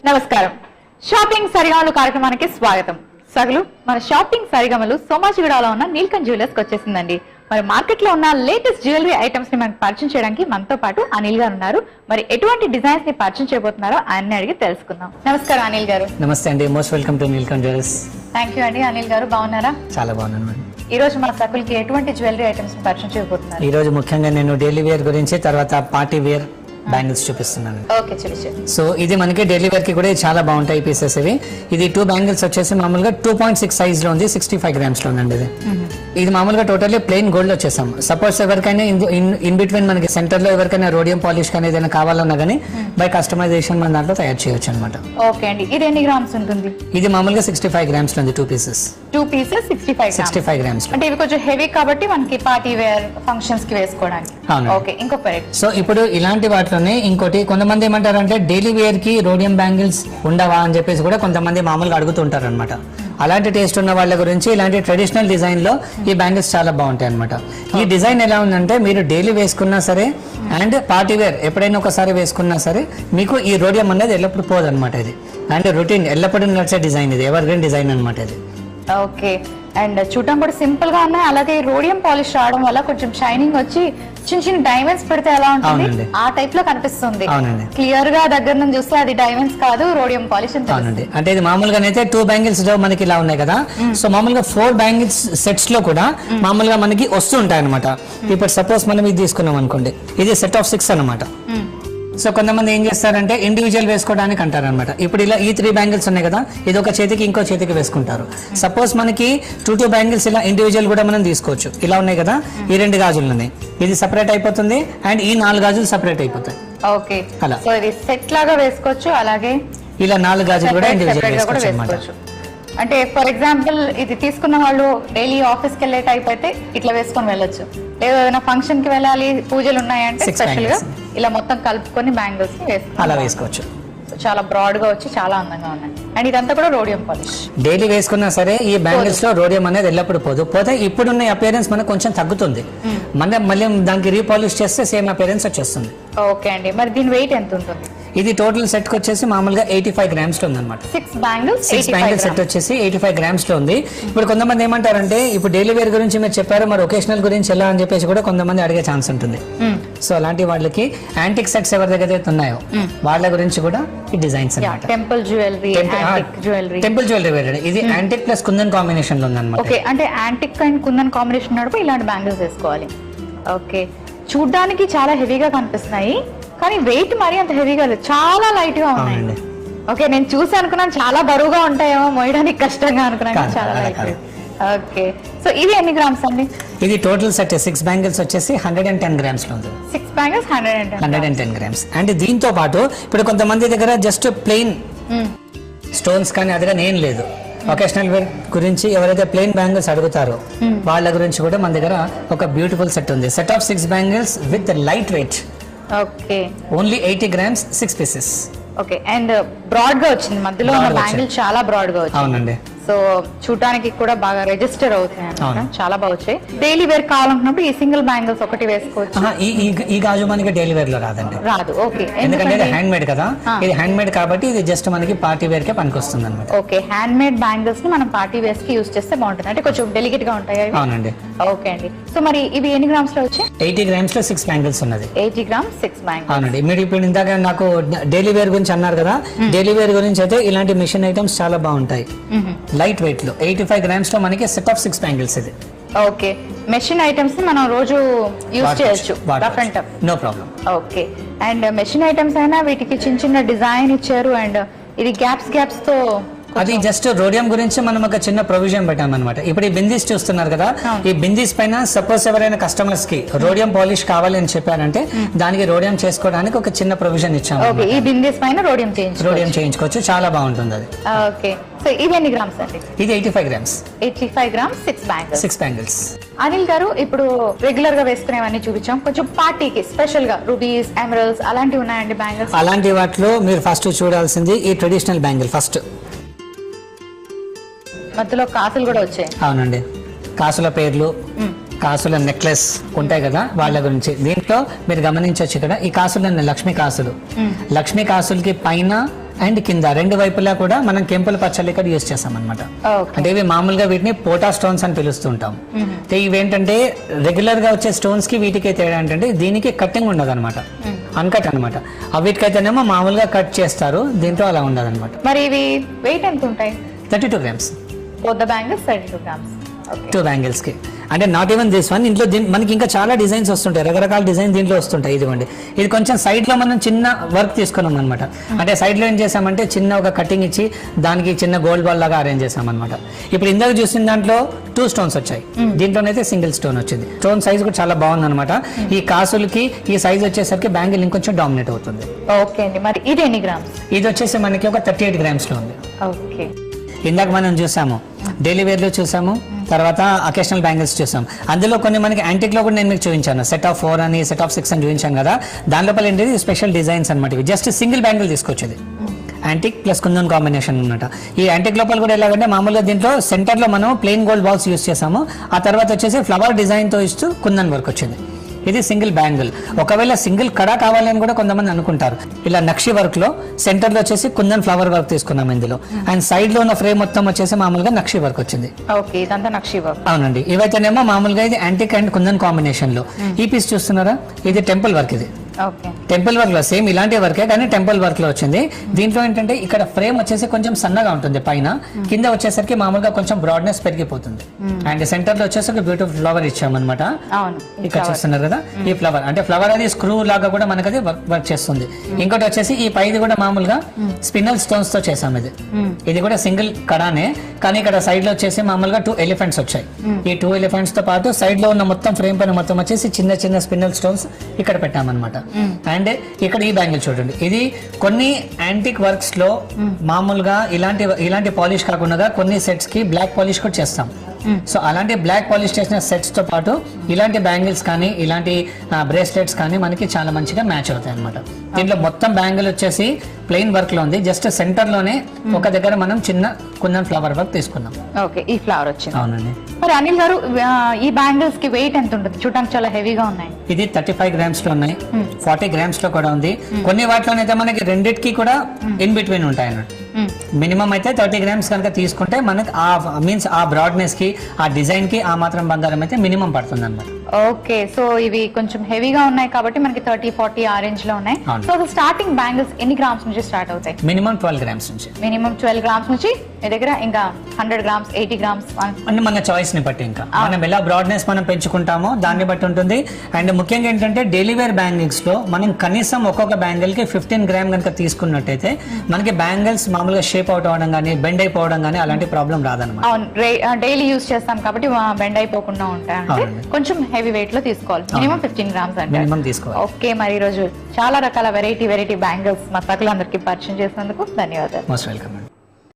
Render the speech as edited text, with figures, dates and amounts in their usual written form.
నమస్కారం. షాపింగ్ సరిగమలు కార్యక్రమానికి స్వాగతం. సగలు మన షాపింగ్ సరిగమలు సోమాజిగూడలో ఉన్న నీల్కంఠ్ జ్యువెలర్స్ కి వచ్చేసిందండి. మరి మార్కెట్ లో ఉన్న లేటెస్ట్ జ్యువెలరీ ఐటమ్స్ ని మనకు పరిచయం చేయడానికి మనతో పాటు అనిల్ గారు ఉన్నారు. మరి ఎటువంటి డిజైన్స్ ని పరిచయం చేయబోతున్నారో ఆయన్ని అడిగి తెలుసుకుందాం. నమస్కారం అనిల్ గారు. నమస్తే అండి, most welcome to Neelkanth jewellers. Thank you అండి. అనిల్ గారు బాగున్నారా? చాలా బాగున్నాను మేడం. ఈ రోజు మన సకులకి ఎటువంటి జ్యువెలరీ ఐటమ్స్ ని పరిచయం చేయబోతున్నారు? ఈ రోజు ముఖ్యంగా నేను డైలీ వేర్ గురించి, తర్వాత పార్టీ వేర్ బ్యాంగిల్స్ చూపిస్తున్నాను. ఓకే, సో ఇది మనకి డైలీ వేర్ కి కూడా చాలా బాగుంటాయి పీసెస్ ఇవి. ఇది 2 బ్యాంగిల్స్ వచ్చేసి మామూలుగా 2.6 సైజ్ లో ఉంది, 65 గ్రామ్స్ లో ఉందండి. ఇది మామూలుగా టోటల్లీ ప్లెయిన్ గోల్డ్ లో వచ్చేసాం. సపోజ్ ఎవరికైనా ఇన్ బిట్వీన్ మనకి సెంటర్ లో ఎవరికైనా రోడియం పాలిష్ కానీ ఏదైనా కావాలన్నా కానీ బై కస్టమైజేషన్ మన దాంట్లో తయారు చేయొచ్చు అనమాట. ఓకే అండి. ఇది ఎన్ని గ్రామ్స్ ఉంటుంది? ఇది మామూలుగా 65 గ్రామ్స్ లో ఉంది. 2 పీసెస్ 65 గ్రామ్స్. అంటే ఇవి కొంచెం హెవీ కాబట్టి మనకి పార్టీ వేర్ ఫంక్షన్స్ కి వేసుకోవడానికి. ఓకే, ఇంకొక వెరైటీ. సో ఇప్పుడు ఇలాంటి వాటిలోనే ఇంకోటి కొంతమంది ఏమంటారంటే డైలీ వేర్ కి రోడియం బ్యాంగిల్స్ ఉండవా అని చెప్పేసి కూడా కొంతమంది మామూలుగా అడుగుతుంటారు అనమాట. అలాంటి టేస్ట్ ఉన్న వాళ్ళ గురించి ఇలాంటి ట్రెడిషనల్ డిజైన్ లో ఈ బ్యాంగిల్స్ చాలా బాగుంటాయి అనమాట. ఈ డిజైన్ ఎలా ఉందంటే మీరు డైలీ వేసుకున్నా సరే అండ్ పార్టీ వేర్ ఎప్పుడైనా ఒకసారి వేసుకున్నా సరే మీకు ఈ రోడియం అనేది ఎల్లప్పుడు పోదన్నమాట. ఇది అండ్ రొటీన్ ఎల్లప్పుడూ నడిచే డిజైన్, ఇది ఎవర్ గ్రీన్ డిజైన్ అనమాట ఇది. ఓకే, అండ్ చూడటం కూడా సింపుల్ గా ఉన్నాయి. అలాగే రోడియం పాలిష్ రావడం వల్ల కొంచెం షైనింగ్ వచ్చి చిన్న చిన్న డైమండ్స్ పెడితే ఎలా ఉంటుంది ఆ టైప్ లో కనిపిస్తుంది. క్లియర్ గా దగ్గర నుంచి చూస్తే అది డైమండ్స్ కాదు, రోడియం పాలిష్. అంటే ఇది మామూలుగా అయితే 2 బ్యాంగిల్స్ మనకి ఇలా ఉన్నాయి కదా. సో మామూలుగా 4 బ్యాంగిల్స్ సెట్స్ లో కూడా మామూలుగా మనకి వస్తుంటాయి అనమాట. ఇప్పుడు సపోజ్ మనం ఇది తీసుకున్నాం అనుకోండి, ఇది సెట్ ఆఫ్ 6 అనమాట. సో కొంతమంది ఏం చేస్తారంటే ఇండివిజువల్ వేసుకోవడానికి అంటారు అనమాట. ఇప్పుడు ఇలా ఈ 3 బ్యాంగిల్స్ ఉన్నాయి కదా, ఇది ఒక చేతికి ఇంకో చేతికి వేసుకుంటారు. సపోజ్ మనకి 2 బ్యాంగిల్స్ ఇలా ఇండివిజువల్ కూడా మనం తీసుకోవచ్చు. ఇలా ఉన్నాయి కదా, ఈ 2 గాజులు ఉన్నాయి, ఇది సెపరేట్ అయిపోతుంది అండ్ ఈ 4 గాజులు సెపరేట్ అయిపోతాయి. ఓకే, అలా సో ఇది సెట్ లాగా వేసుకోవచ్చు. అలాగే ఇలా 4 గాజులు కూడా ఇండివిజువల్ వేసుకోవచ్చు అన్నమాట. అంటే ఫర్ ఎగ్జాంపుల్ ఇది తీసుకున్న వాళ్ళు డైలీ ఆఫీస్ కి వెళ్ళే టైప్ అయితే ఇట్లా వేసుకొని వెళ్ళొచ్చు. లేదా ఏదైనా ఫంక్షన్ కి వెళ్ళాలి, పూజలు ఉన్నాయంటే స్పెషల్ గా ఇలా మొత్తం కలుపుకొని బ్యాంగిల్స్ అలా వేసుకోవచ్చు. చాలా బ్రాడ్ గా వచ్చి చాలా అందంగా ఉన్నాయి. అండ్ ఇదంతా కూడా రోడియం పాలిష్. డైలీ వేసుకున్నా సరే ఈ బ్యాంగిల్స్ లో రోడియం అనేది ఎల్లప్పుడు పోతే ఇప్పుడున్న అపియరెన్స్ మనకు కొంచెం తగ్గుతుంది. మళ్ళీ దానికి రీపాలిష్ చేస్తే సేమ్ అపియరెన్స్ వచ్చేస్తుంది. ఓకే అండి. మరి దీని వెయిట్ ఎంత ఉంటుంది? ఇది టోటల్ సెట్ కి వచ్చేసి మామూలుగా 85 గ్రామ్స్ లో ఉంది అనమాట. 6 బ్యాంగిల్స్ సెట్ వచ్చేసి 85 గ్రామ్స్ లో ఉంది. ఇప్పుడు కొంతమంది ఏమంటారంటే ఇప్పుడు డైలీ వేర్ గురించి మీరు చెప్పారు, మరి ఒకేషనల్ గురించి ఎలా అని చెప్పేసి కూడా కొంతమంది అడిగే ఛాన్స్ ఉంటుంది. సో అలాంటి వాళ్ళకి యాంటిక్ సెట్స్ ఎవరి దగ్గర అయితే ఉన్నాయో వాళ్ళ గురించి కూడా ఈ డిజైన్స్ అన్నమాట. టెంపుల్ జ్యువెలరీ, టెంపుల్ జ్యువెలరీ ఇది యాంటిక్ ప్లస్ కుందన్ కాంబినేషన్ లో ఉంది అనమాట. ఓకే, అంటే యాంటిక్ అండ్ కుందన్ కాంబినేషన్ ఉన్నప్పుడు ఇలాంటి బ్యాంగిల్స్ వేసుకోవాలి. ఓకే, చూడ్డానికి చాలా హెవీగా కనిపిస్తున్నాయి కానీ వెయిట్ మరి అంత హెవీగా లేదు, చాలా లైట్ గా ఉన్నాయి. ఓకే, నేను చూసి అనుకున్నాను చాలా బరువుగా ఉంటాయేమో, మోయడానికి కష్టంగా అనుకున్నాను, చాలా లైట్. ఓకే, సో ఇది ఎన్ని గ్రామ్స్ అండి? ఇది టోటల్ సెట్ 6 బ్యాంగిల్స్ వచ్చేసి 110 గ్రామ్స్ లో ఉంది. 6 బ్యాంగిల్స్ 110 గ్రామ్స్. అండ్ దీంతో పాటు ఇప్పుడు కొంతమంది దగ్గర జస్ట్ ప్లెయిన్ స్టోన్స్ కానీ అది కానీ ఏం లేదు. ఒకేషనల్ వేర్ గురించి ఎవరైతే ప్లెయిన్ బ్యాంగిల్స్ అడుగుతారో వాళ్ళ గురించి కూడా మన దగ్గర ఒక బ్యూటిఫుల్ సెట్ ఉంది. Set of 6 bangles with light weight. Okay, only 80 grams 6 pieces. Okay, and broad గా వచ్చింది, మధ్యలో ఉన్న బ్యాంగిల్ చాలా బ్రాడ్ గా వచ్చింది. అవునండి. సో చూడడానికి కూడా బాగా రిజిస్టర్ అవుతాయి అన్నమాట, చాలా బాగా వచ్చాయి. డైలీ వేర్ కావాలనుకున్నప్పుడు ఈ సింగిల్ బ్యాంగిల్స్ ఒకటి వేసుకోవచ్చు. ఈ గాజు మనకి డైలీ వేర్ లో రాదండి, రాదు. ఓకే, ఎందుకంటే ఇది హ్యాండ్ మేడ్ కదా. ఇది హ్యాండ్ మేడ్ కాబట్టి ఇది జస్ట్ మనకి పార్టీ వేర్ కే పనికొస్తుంది అన్నమాట. ఓకే, హ్యాండ్ మేడ్ బ్యాంగిల్స్ ని మనం పార్టీ వేర్స్ కి యూస్ చేస్తే బాగుంటుంది, అంటే కొంచెం డెలికేట్ గా ఉంటాయి. అవునండి. ఓకే అండి. సో మరి ఇవి ఎన్ని గ్రామ్స్ లో వచ్చాయి? 80 గ్రామ్స్ లో 6 బ్యాంగిల్స్ ఉన్నది. 80 గ్రామ్స్ 6 బ్యాంగిల్స్. అవునండి. మీరు ఇప్పుడు ఇందాక నాకు డైలీ వేర్ గురించి అన్నారు కదా, డైలీ వేర్ గురించి అయితే ఇలాంటి మిషన్ ఐటమ్స్ చాలా బాగుంటాయి, లైట్ వెయిట్ లో. 85 గ్రామ్స్ లో మనకి సెట్ ఆఫ్ 6 బ్యాంగిల్స్ ఇది. ఓకే, మెషిన్ ఐటమ్స్ ని మనం రోజు యూస్ చేయొచ్చు, rough and tough, no problem. Okay, and machine items అయినా వీటికి చిన్న చిన్న డిజైన్ ఇచ్చారు అండ్ ఇది గ్యాప్స్ తో. అది జస్ట్ రోడియం గురించి మనం ఒక చిన్న ప్రొవిజన్ పెట్టామన్నమాట. ఇప్పుడు ఈ బిందీస్ చూస్తున్నారు కదా, ఈ బిందీస్ పైన సపోజ్ ఎవరైనా కస్టమర్స్ కి రోడియం పాలిష్ కావాలి అని చెప్పారంటే దానికి రోడియం చేసుకోవడానికి ఒక చిన్న ప్రొవిజన్ ఇచ్చాము. ఓకే, ఈ బిందీస్ పైన రోడియం చేయించుకోవచ్చు, చాలా బాగుంటుంది అది. ఓకే, సో ఇవి ఎన్ని గ్రామ్స్ అండి? ఇది 85 గ్రామ్స్. 85 grams 6 bangles. అనిల్ గారు, ఇప్పుడు రెగ్యులర్ గా వేసుకునేవన్నీ చూపించాం, కొంచెం పార్టీకి స్పెషల్ గా రూబీస్, ఎమరల్డ్స్ అలాంటివి ఉన్నాయండి బ్యాంగిల్స్? అలాంటి వాటిలో మీరు ఫస్ట్ చూడాల్సింది ఈ ట్రెడిషనల్ బ్యాంగిల్. ఫస్ట్ మధ్యలో కాసులు కూడా వచ్చాయి. అవునండి, కాసుల పేర్లు, కాసుల నెక్లెస్ ఉంటాయి కదా వాళ్ళ గురించి. దీంట్లో మీరు గమనించవచ్చు ఇక్కడ ఈ కాసులన్నీ లక్ష్మీ కాసులు. లక్ష్మీ కాసులకి పైన అండ్ కింద రెండు వైపులా కూడా మనం కెంపుల పచ్చళ్ళు ఇక్కడ యూస్ చేస్తాం అనమాట. ఓకే అంటే ఇవి మామూలుగా వీటిని పోటా స్టోన్స్ అని పిలుస్తుంటాం. ఇవేంటంటే రెగ్యులర్ గా వచ్చే స్టోన్స్ కి వీటికి తేడా ఏంటంటే దీనికి కట్టింగ్ ఉండదు అనమాట, అన్కట్ అనమాట. వీటికైతేనేమో మామూలుగా కట్ చేస్తారు, దీంట్లో అలా ఉండదు అనమాట. మరి ఇవి వెయిట్ ఎంత ఉంటాయి? 32 grams. Both the bangles 32 grams. Okay 2 bangles కి. అంటే నాట్ ఈవెన్ దిస్ వన్, ఇంట్లో మనకి ఇంకా చాలా డిజైన్స్ వస్తుంటాయి, రకరకాల డిజైన్ దీంట్లో వస్తుంటాయి. ఇదిగోండి, ఇది కొంచెం సైడ్ లో మనం చిన్న వర్క్ తీసుకున్నాం అనమాట. అంటే సైడ్ లో ఏం చేసామంటే చిన్న ఒక కటింగ్ ఇచ్చి దానికి చిన్న గోల్డ్ బాల్ లాగా అరేంజ్ చేసాం అనమాట. ఇప్పుడు ఇందాక చూసిన దాంట్లో 2 stones వచ్చాయి, దీంట్లోనైతే సింగిల్ స్టోన్ వచ్చింది. స్టోన్ సైజ్ కూడా చాలా బాగుంది అనమాట. ఈ కాసులకి ఈ సైజ్ వచ్చేసరికి బ్యాంగిల్ ఇంకొంచెం డామినేట్ అవుతుంది. ఓకే అండి, మరి ఇది ఎన్ని గ్రామ్స్? ఇది వచ్చేసి మనకి ఒక 38 grams లో ఉంది. ఓకే, ఇందాక మనం చూసాము డైలీ వేర్ లో చూసాము, తర్వాత అకేషనల్ బ్యాంగిల్స్ చూసాం. అందులో కొన్ని మనకి యాంటిక్ లో కూడా నేను మీకు చూపించాను, సెట్ ఆఫ్ 4 అని సెట్ ఆఫ్ 6 అని చూపించాను కదా. దాని లోపల ఏంటి స్పెషల్ డిజైన్స్ అనమాట. ఇవి జస్ట్ సింగిల్ బ్యాంగిల్ తీసుకొచ్చేది, యాంటిక్ ప్లస్ కుందన్ కాంబినేషన్ అనమాట. ఈ యాంటిక్ లోపల కూడా ఎలాగంటే మామూలుగా దీంట్లో సెంటర్ లో మనం ప్లెయిన్ గోల్డ్ బాల్స్ యూస్ చేసాము, ఆ తర్వాత వచ్చేసి ఫ్లవర్ డిజైన్ తో ఇస్తూ కుందన్ వర్క్ వచ్చింది. ఇది సింగిల్ బ్యాంగిల్. ఒకవేళ సింగిల్ కడా కావాలని కూడా కొంతమంది అనుకుంటారు. ఇలా నక్షి వర్క్ లో సెంటర్ లో వచ్చేసి కుందన్ ఫ్లవర్ వర్క్ తీసుకున్నాం ఇందులో, అండ్ సైడ్ లో ఉన్న ఫ్రేమ్ మొత్తం వచ్చేసి మామూలుగా నక్షి వర్క్ వచ్చింది. ఓకే, ఇదంతా నక్షి వర్క్. అవునండి, ఇవైతేనేమో మామూలుగా ఇది యాంటిక్ అండ్ కుందన్ కాంబినేషన్ లో. ఈ పీస్ చూస్తున్నారా, ఇది టెంపుల్ వర్క్. ఇది ఓకే, టెంపుల్ వర్క్ లో సేమ్ ఇలాంటి వర్కే కానీ టెంపుల్ వర్క్ లో వచ్చింది. దీంట్లో ఏంటంటే ఇక్కడ ఫ్రేమ్ వచ్చేసి కొంచెం సన్నగా ఉంటుంది పైన, కింద వచ్చేసరికి మామూలుగా కొంచెం బ్రాడ్నెస్ పెరిగిపోతుంది. అండ్ సెంటర్ లో వచ్చేసి ఒక బ్యూటిఫుల్ ఫ్లవర్ ఇచ్చామన్నమాట. ఇక్కడ చూస్తున్నారు కదా, ఈ ఫ్లవర్ అంటే ఫ్లవర్ అది స్క్రూ లాగా కూడా మనకి అది వర్క్ చేస్తుంది. ఇంకోటి వచ్చేసి ఈ పైది కూడా మామూలుగా స్పిన్నల్ స్టోన్స్ తో చేసాం. ఇది కూడా సింగిల్ కడానే, కానీ ఇక్కడ సైడ్ లో వచ్చేసి మామూలుగా 2 elephants వచ్చాయి. ఈ 2 elephants తో పాటు సైడ్ లో ఉన్న మొత్తం ఫ్రేమ్ పైన మొత్తం వచ్చేసి చిన్న చిన్న స్పిన్నల్ స్టోన్స్ ఇక్కడ పెట్టామన్నమాట. అండ్ ఇక్కడ ఈ బ్యాంగిల్ చూడండి, ఇది కొన్ని యాంటిక్ వర్క్స్ లో మామూలుగా ఇలాంటి పాలిష్ కాకుండా కొన్ని సెట్స్ కి బ్లాక్ పాలిష్ కూడా చేస్తాం. సో అలాంటి బ్లాక్ పాలిష్ చేసిన సెట్స్ తో పాటు ఇలాంటి బ్యాంగిల్స్ కానీ ఇలాంటి బ్రేస్లెట్స్ కానీ మనకి చాలా మంచిగా మ్యాచ్ అవుతాయి అనమాట. దీంట్లో మొత్తం బ్యాంగిల్ వచ్చేసి ప్లెయిన్ వర్క్ లో ఉంది, జస్ట్ సెంటర్ లోనే ఒక దగ్గర మనం చిన్న కుందన్ ఫ్లవర్ వర్క్ తీసుకున్నాం. ఓకే, ఈ ఫ్లవర్ వచ్చింది. అవునండి. మరి అనిల్ గారు, ఈ బ్యాంగిల్స్ కి వెయిట్ ఎంత ఉంటుంది? చూడడానికి చాలా హెవీగా ఉన్నాయి. ఇది 35 grams లో ఉన్నాయి, 40 grams లో కూడా ఉంది. కొన్ని వాటిలోనైతే మనకి రెండిటికి కూడా ఇన్ బిట్వీన్ ఉంటాయి అన్నట్టు. మినిమం అయితే 30 grams కనుక తీసుకుంటే మనకి ఆ బ్రాడ్నెస్ కి ఆ డిజైన్ కి ఆ మాత్రం బంగారం అయితే మినిమం పడుతుంది అన్నమాట. ఓకే, సో ఇవి కొంచెం హెవీగా ఉన్నాయి కాబట్టి మనకి 30-40 ఆ రేంజ్ లో ఉన్నాయి. సో స్టార్టింగ్ బ్యాంగిల్స్ ఎన్ని గ్రామ్స్ నుంచి స్టార్ట్ అవుతాయి? మినిమం 12 grams నుంచి. మినిమం 12 grams నుంచి మీ దగ్గర ఇంకా 100 grams, 80 grams అంటే మన చాయిస్ ని బట్టి ఇంకా మనం ఎలా బ్రాడ్నెస్ మనం పెంచుకుంటామో దాన్ని బట్టి ఉంటుంది. అండ్ ముఖ్యంగా ఏంటంటే డైలీ వేర్ బ్యాంగిల్స్ లో మనం కనీసం ఒక్కొక్క బ్యాంగిల్ కి 15 grams కనుక తీసుకున్నట్టయితే మనకి బ్యాంగిల్స్ మామూలుగా షేప్ అవుట్ అవడం కానీ బెండ్ అయిపోవడం కానీ అలాంటి ప్రాబ్లం రాదన్నమాట. డైలీ యూస్ చేస్తాం కాబట్టి బెండ్ అయిపోకుండా ఉంటాయి. అంటే కొంచెం హెవీ వెయిట్ లో తీసుకోవాలి, మినిమం 15 grams అంటే మినిమం తీసుకోవాలి. ఓకే, మరి ఈ రోజు చాలా రకాల వెరైటీ బ్యాంగిల్స్ మా సకులందరికీ పరిచయం చేసినందుకు ధన్యవాదాలు. Most welcome.